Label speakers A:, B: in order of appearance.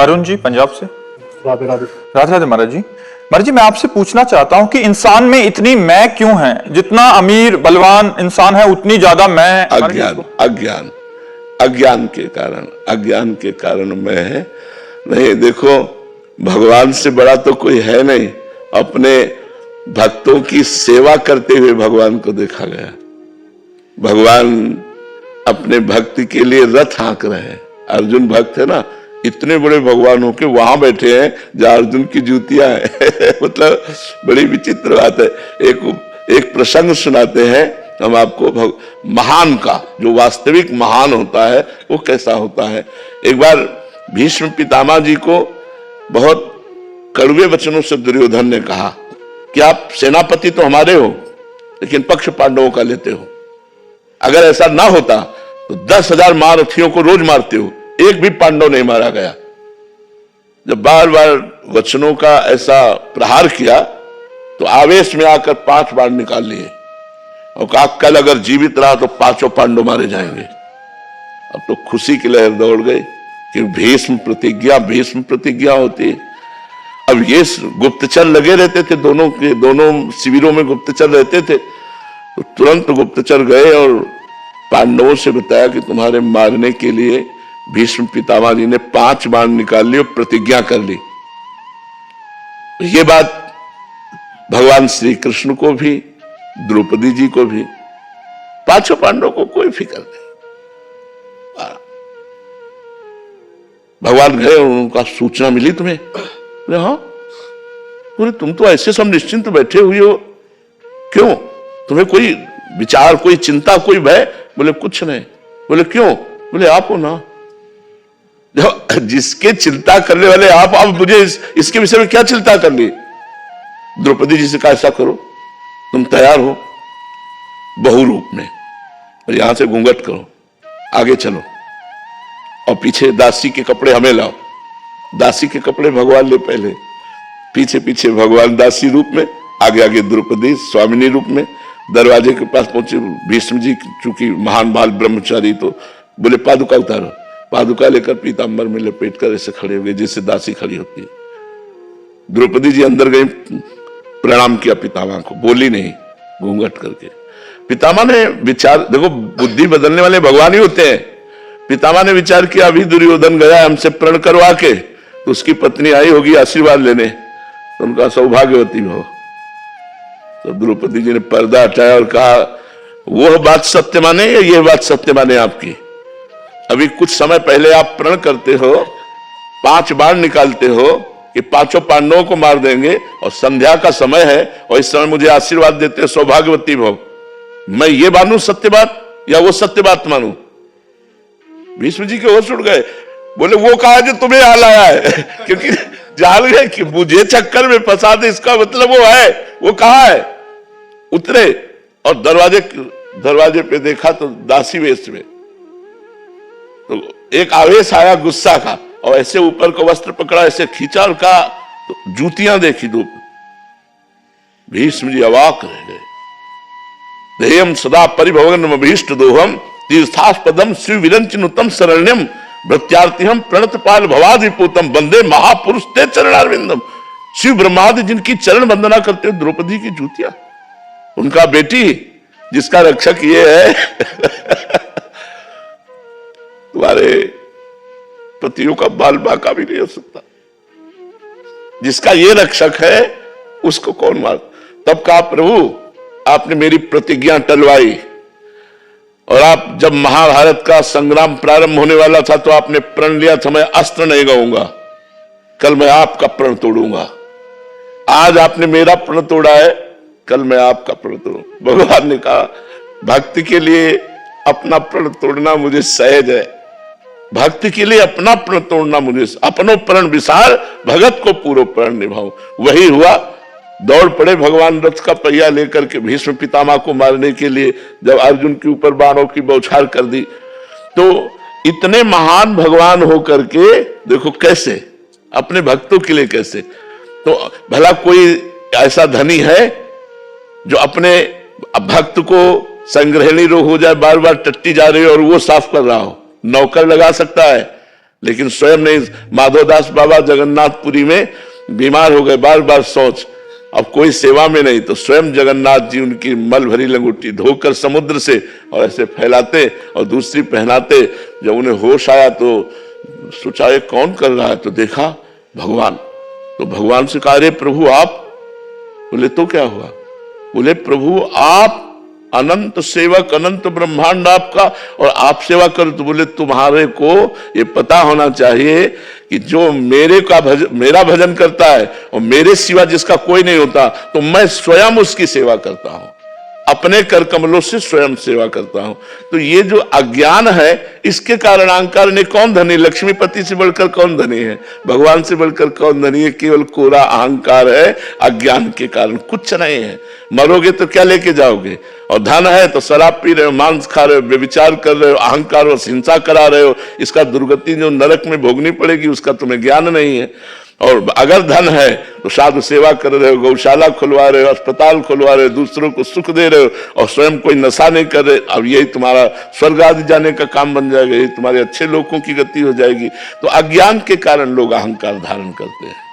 A: अरुण जी पंजाब से।
B: राधे राधे।
A: राधे राधे महाराज जी। महाराज जी मैं आपसे पूछना चाहता हूं कि इंसान में इतनी मैं क्यों है? जितना अमीर बलवान इंसान है उतनी ज्यादा मैं।
C: अज्ञान के कारण मैं है। नहीं देखो, भगवान से बड़ा तो कोई है नहीं। अपने भक्तों की सेवा करते हुए भगवान को देखा गया। भगवान अपने भक्ति के लिए रथ हाँक रहे हैं। अर्जुन भक्त है ना, इतने बड़े भगवान होके वहां बैठे हैं जहां अर्जुन की जूतियां हैं। मतलब बड़ी विचित्र बात है। एक प्रसंग सुनाते हैं हम आपको, महान का जो वास्तविक महान होता है वो कैसा होता है। एक बार भीष्म पितामह जी को बहुत कड़वे वचनों से दुर्योधन ने कहा कि आप सेनापति तो हमारे हो लेकिन पक्ष पांडवों का लेते हो। अगर ऐसा ना होता तो 10,000 महारथियों को रोज मारते हो, एक भी पांडव नहीं मारा गया। जब बार बार वचनों का ऐसा प्रहार किया तो आवेश में आकर 5 बाण निकाल लिए और कहा कल अगर जीवित रहा तो 5 पांडव मारे जाएंगे। अब तो खुशी की लहर दौड़ गई कि भीष्म प्रतिज्ञा होती है। अब ये गुप्तचर लगे रहते थे, दोनों शिविरों में गुप्तचर रहते थे। तो तुरंत गुप्तचर गए और पांडवों से बताया कि तुम्हारे मारने के लिए भीष्म पितामह जी ने 5 बाण निकाल ली और प्रतिज्ञा कर ली। ये बात भगवान श्री कृष्ण को भी, द्रौपदी जी को भी, 5 पांडवों को कोई फिक्र नहीं। भगवान गए, उनका सूचना मिली तुम्हें? बोले हाँ। बोले तुम तो ऐसे सब निश्चिंत बैठे हुए हो, क्यों? तुम्हें कोई विचार, कोई चिंता, कोई भय? बोले कुछ नहीं। बोले क्यों? बोले आप हो ना, जिसके चिंता करने वाले आप मुझे इसके विषय में क्या चिंता करनी? द्रौपदी जी से कहा ऐसा करो, तुम तैयार हो बहु रूप में और यहां से घूंघट करो, आगे चलो और पीछे दासी के कपड़े हमें लाओ। दासी के कपड़े भगवान ले पहले, पीछे पीछे भगवान दासी रूप में, आगे आगे द्रौपदी स्वामिनी रूप में। दरवाजे के पास पहुंचे भीष्म जी, चूंकि महान बाल ब्रह्मचारी, तो बोले पादुका उतारो। पादुका लेकर पीतांबर में लपेट कर ऐसे खड़े हो गए जैसे दासी खड़ी होती है। द्रौपदी जी अंदर गई, प्रणाम किया पितामह को, बोली नहीं, घूंघट करके। पितामह ने विचार, देखो बुद्धि बदलने वाले भगवान ही होते हैं। पितामह ने विचार किया अभी दुर्योधन गया हमसे प्रण करवा के, तो उसकी पत्नी आई होगी आशीर्वाद लेने, तो उनका सौभाग्यवती हो। तो द्रौपदी जी ने पर्दा हटाया और कहा वो बात सत्य माने या ये बात सत्य माने आपकी? अभी कुछ समय पहले आप प्रण करते हो, 5 बाण निकालते हो कि 5 पांडवों को मार देंगे, और संध्या का समय है और इस समय मुझे आशीर्वाद देते हो सौभाग्यवती भव। मैं ये मानूं सत्य बात या वो सत्य बात मानूं? भीष्म जी के होश उड़ गए। बोले वो कहा जो तुम्हें यहाँ लाया है, क्योंकि जान गए कि मुझे चक्कर में फंसा दे, इसका मतलब वो है। वो कहा है? उतरे और दरवाजे पे देखा तो दासी वेश में। तो एक आवेश आया गुस्सा का, और ऐसे ऊपर को वस्त्र पकड़ा, ऐसे खींचा और कहा, तो जूतियां देखी दो। भीष्म जी अवाक रह गए। देयम सदा परिभवनम अभीष्ट दोहम तीर्थास्पदम शिव विरंचनुतम शरण्यम भृत्यार्तिहम प्रणतपाल भवादिपूतम वंदे महापुरुष ते चरणारविंदम। शिव ब्रह्मादि जिनकी चरण वंदना करते हो, द्रौपदी की जूतियां, उनका बेटी जिसका रक्षक ये है। तुम्हारे पतियों का बाल बाका भी नहीं हो सकता, जिसका ये रक्षक है उसको कौन मार? तब कहा प्रभु आपने मेरी प्रतिज्ञा टलवाई, और आप जब महाभारत का संग्राम प्रारंभ होने वाला था तो आपने प्रण लिया था मैं अस्त्र नहीं गाऊंगा, कल मैं आपका प्रण तोड़ूंगा। आज आपने मेरा प्रण तोड़ा है, कल मैं आपका प्रण तोड़ूंगा। भगवान ने कहा भक्ति के लिए अपना प्रण तोड़ना मुझे सहज है, भक्ति के लिए अपना प्रण तोड़ना मुझे, अपनो प्रण विसार भगत को पूरा प्रण निभाओ। वही हुआ। दौड़ पड़े भगवान रथ का पहिया लेकर के भीष्म पितामह को मारने के लिए। जब अर्जुन के ऊपर बाणों की बौछार कर दी, तो इतने महान भगवान होकर के देखो कैसे अपने भक्तों के लिए कैसे। तो भला कोई ऐसा धनी है जो अपने भक्त को संग्रहणी रोग हो जाए, बार बार टट्टी जा रही हो और वो साफ कर रहा हो? नौकर लगा सकता है, लेकिन स्वयं नहीं। माधवदास बाबा जगन्नाथपुरी में बीमार हो गए, बार बार सोच, अब कोई सेवा में नहीं, तो स्वयं जगन्नाथ जी उनकी मल भरी लंगोटी धोकर समुद्र से और ऐसे फैलाते और दूसरी पहनाते। जब उन्हें होश आया तो सोचा ये कौन कर रहा है, तो देखा भगवान। तो भगवान से कहा, अरे प्रभु आप। बोले तो क्या हुआ? बोले प्रभु आप अनंत सेवक, अनंत ब्रह्मांड आपका, और आप सेवा करो। तो बोले तुम्हारे को ये पता होना चाहिए कि जो मेरा भजन करता है और मेरे सिवा जिसका कोई नहीं होता, तो मैं स्वयं उसकी सेवा करता हूं, अपने कर कमलों से स्वयं सेवा करता हूं। तो ये जो अज्ञान है, इसके कारण अहंकार ने, कौन धनी? लक्ष्मीपति से बढ़कर कौन धनी है? भगवान से बढ़कर कौन धनी है? केवल कोरा अहंकार है, अज्ञान के कारण, कुछ नहीं है। मरोगे तो क्या लेके जाओगे? और धन है तो शराब पी रहे हो, मांस खा रहे हो, व्यभिचार कर रहे हो, अहंकार और हिंसा करा रहे हो। इसका दुर्गति जो नरक में भोगनी पड़ेगी, उसका तुम्हें ज्ञान नहीं है। और अगर धन है तो साधु सेवा कर रहे हो, गौशाला खुलवा रहे हो, अस्पताल खुलवा रहे हो, दूसरों को सुख दे रहे हो, और स्वयं कोई नशा नहीं कर रहे। अब यही तुम्हारा स्वर्ग आदि जाने का काम बन जाएगा, यही तुम्हारे अच्छे लोगों की गति हो जाएगी। तो अज्ञान के कारण लोग अहंकार धारण करते हैं।